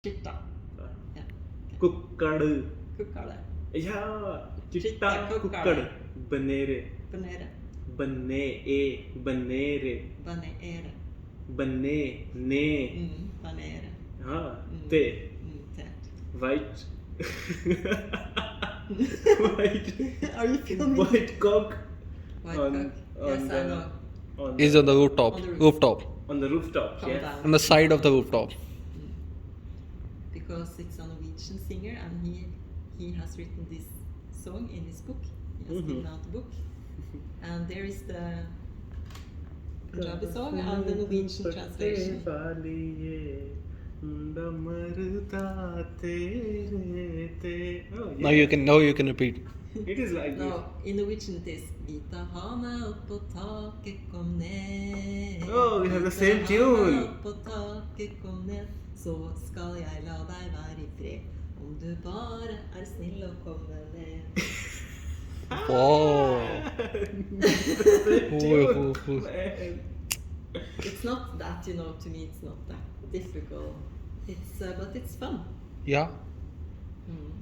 Chitta. Ja. Kukad. Kukad. Ja, Chitta, Chitta, Kukad. Banere. Banere. Banere. Banere. Banere. Banere. Te. Te. White. White. Are you filming? White cock. White cock. Yes, I know. Is on the rooftop. On the roof. Rooftop. On the rooftop, Come yes. down. On the side of the rooftop. Because it's a Norwegian singer and he has written this song in his book. He has given out the book. And there is the Punjabi song and the Norwegian translation. Now you can repeat. It is like No, in Norwegian it is Vita hana opp på taket kom ned. Oh, we have the same Vita tune. hana opp på taket kom ned. Så skal jeg la deg være i fred. Om du bare er snill og kommer ned. Wow. It's not that, to me it's not that difficult. It's but it's fun. Yeah. Mm.